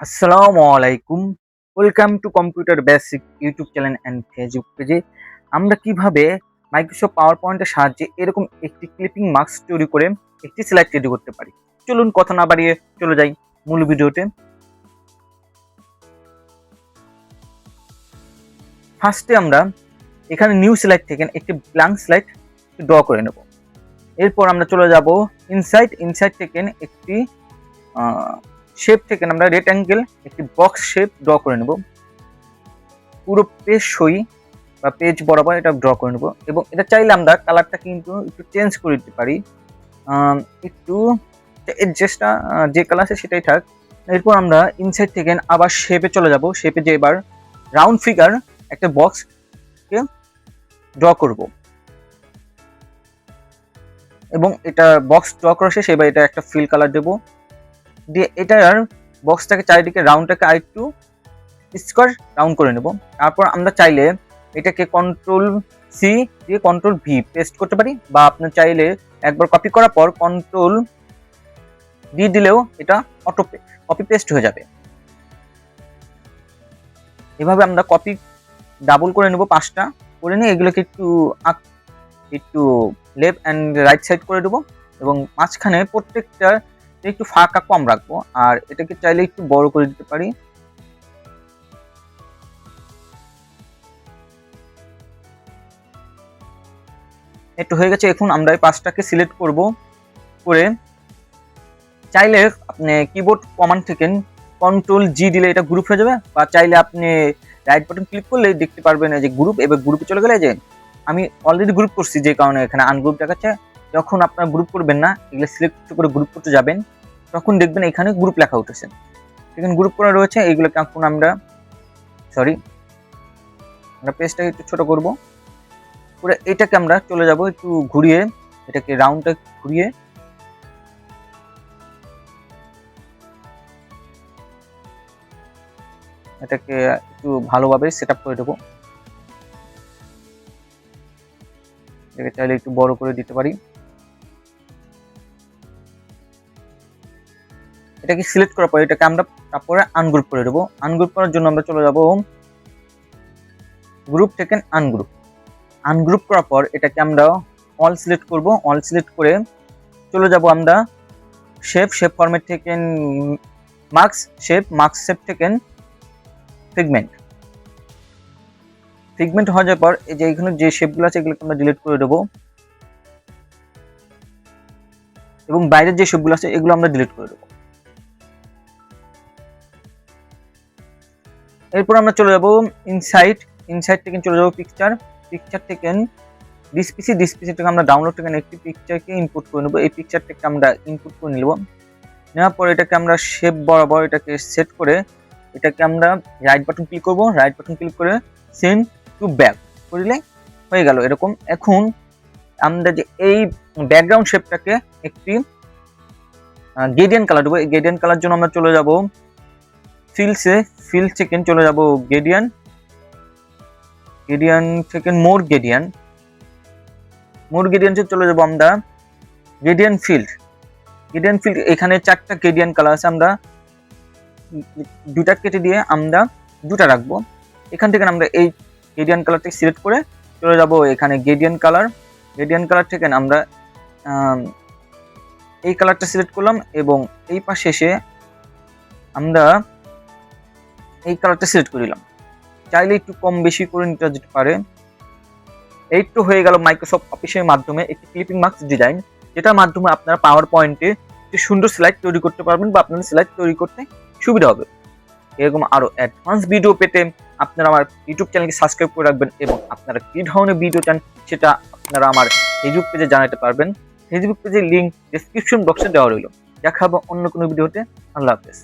আসসালামু আলাইকুম। Welcome to computer basic YouTube channel and Facebook পেজে। আমরা কিভাবে মাইক্রোসফট পাওয়ার পয়েন্টের সাহায্যে এরকম একটি ক্লিপিং মাস্ক তৈরি করে একটি স্লাইড তৈরি করতে পারি। চলুন কথা না বাড়িয়ে চলে যাই মূল ভিডিওতে। ফার্স্টে আমরা এখানে নিউ স্লাইড থেকে একটি ব্ল্যাঙ্ক স্লাইড ড্র করে নেব। এরপর আমরা চলে যাব ইনসাইড থেকে একটি শেপ থেকে আমরা রেক্ট্যাঙ্গেল একটি বক্স শেপ ড্র করে নেব। পুরো পেজ সই বা পেজ বরাবর এটা ড্র করে নেব এবং এটা চাইলে আমরা কালারটা কিন্তু একটু চেঞ্জ করে দিতে পারি। একটু এডজাস্টটা যে কালার আছে সেটাই থাক। এরপর আমরা ইনসাইড থেকে আবার শেপে চলে যাব। শেপে যে এবার রাউন্ড ফিগার একটা বক্সকে ড্র করব এবং এটা বক্স ড্র করা শেষে এবার এটা একটা ফিল কালার দেব, দিয়ে এটার বক্সটাকে চারিদিকে রাউন্ডটাকে আরেকটু স্কোয়ার রাউন্ড করে নেব। তারপর আমরা চাইলে এটাকে কন্ট্রোল সি দিয়ে কন্ট্রোল ভি পেস্ট করতে পারি, বা আপনার চাইলে একবার কপি করার পর কন্ট্রোল ডি দিলেও এটা অটো কপি পেস্ট হয়ে যাবে। এভাবে আমরা কপি ডাবল করে নেব, 5টা করে নিয়ে এগুলোকে একটু লেফট অ্যান্ড রাইট সাইড করে দেবো এবং মাঝখানে প্রত্যেকটা একটু ফাঁকা কম রাখবো, আর এটাকে চাইলে একটু বড় করে দিতে পারি। একটু হয়ে গেছে। এখন আমরা এই 5টাকে সিলেক্ট করব, করে চাইলে আপনি কিবোর্ড কমান্ড থেকে কন্ট্রোল জি দিলে এটা গ্রুপ হয়ে যাবে, বা চাইলে আপনি রাইট বাটন ক্লিক করলে দেখতে পারবেন যে গ্রুপ। এবার গ্রুপে চলে গেলে যে আমি অলরেডি গ্রুপ করছি, যে কারণে এখানে আনগ্রুপ দেখাচ্ছে। যখন আপনারা গ্রুপ করবেন না, এগুলো সিলেক্ট করে গ্রুপ করতে যাবেন, তখন দেখবেন এখানে গ্রুপ লেখা উঠেছে। এখানে গ্রুপ করা রয়েছে। এইগুলোকে এখন আমরা পেজটাকে একটু ছোট করব, করে এটাকে আমরা চলে যাব একটু ঘুরিয়ে, এটাকে রাউন্ডটা ঘুরিয়ে এটাকে একটু ভালোভাবে সেট আপ করে দেবো। এটাকে চাইলে একটু বড় করে দিতে পারি। এটাকে সিলেক্ট করার পর এটাকে আমরা তারপরে আনগ্রুপ করে দেবো। আনগ্রুপ করার জন্য আমরা চলে যাব গ্রুপ থেকে আনগ্রুপ করার পর এটাকে আমরা অল সিলেক্ট করব। অল সিলেক্ট করে চলে যাব আমরা শেপ ফরম্যাট থেকে মার্কস শেপ থেকে ফিগমেন্ট হয়ে যাওয়ার পর এই যে এখানে যে শেপগুলো আছে এগুলোকে আমরা ডিলিট করে দেবো, এবং বাইরের যে শেপগুলো আছে এগুলো আমরা ডিলিট করে দেবো। এরপর আমরা চলে যাব ইনসাইড থেকে চলে যাব পিকচার থেকে ডিসপিসি থেকে আমরা ডাউনলোড থেকে একটি পিকচারকে ইনপুট করে নেব। এই পিকচারটাকে আমরা ইনপুট করে নেব। নেওয়ার পর এটাকে আমরা শেপ বরাবর এটাকে সেট করে এটাকে আমরা রাইট বাটন ক্লিক করব। রাইট বাটন ক্লিক করে সেন্ড টু ব্যাক করলে হয়ে গেল এরকম। এখন আমরা যে এই ব্যাকগ্রাউন্ড শেপটাকে একটি গ্রেডিয়েন্ট কালার দেবো। এই গ্রেডিয়েন্ট কালার জন্য আমরা চলে যাব ফিল থেকে চলে যাব গ্রেডিয়েন্ট থেকে মোর গ্রেডিয়েন্টে চলে যাব আমরা গ্রেডিয়েন্ট ফিল্ড। এখানে 4টা গ্রেডিয়েন্ট কালার আছে, আমরা 2টা কেটে দিয়ে আমরা 2টা রাখবো। এখান থেকে আমরা এই গ্রেডিয়েন্ট কালারটা সিলেক্ট করে চলে যাব এখানে গ্রেডিয়েন্ট কালার থেকে আমরা এই কালারটা সিলেক্ট করলাম এবং এই পাশে এসে আমরা এই কালারটা সিলেক্ট করে দিলাম। চাইলে একটু কম বেশি করে নিতে যেতে পারে। এই তো হয়ে গেল মাইক্রোসফট অফিসের মাধ্যমে একটি ক্লিপিং মাস্ক ডিজাইন, যেটার মাধ্যমে আপনারা পাওয়ার পয়েন্টে একটি সুন্দর স্লাইড তৈরি করতে পারবেন, বা আপনাদের স্লাইড তৈরি করতে সুবিধা হবে। এরকম আরো অ্যাডভান্স ভিডিও পেতে আপনারা আমার ইউটিউব চ্যানেলকে সাবস্ক্রাইব করে রাখবেন, এবং আপনারা কি ধরনের ভিডিও চান সেটা আপনারা আমার ফেসবুক পেজে জানাতে পারবেন। ফেসবুক পেজের লিঙ্ক ডেসক্রিপশন বক্সে দেওয়া রইল। দেখা হবে অন্য কোনো ভিডিওতে। আল্লাহ হাফেজ।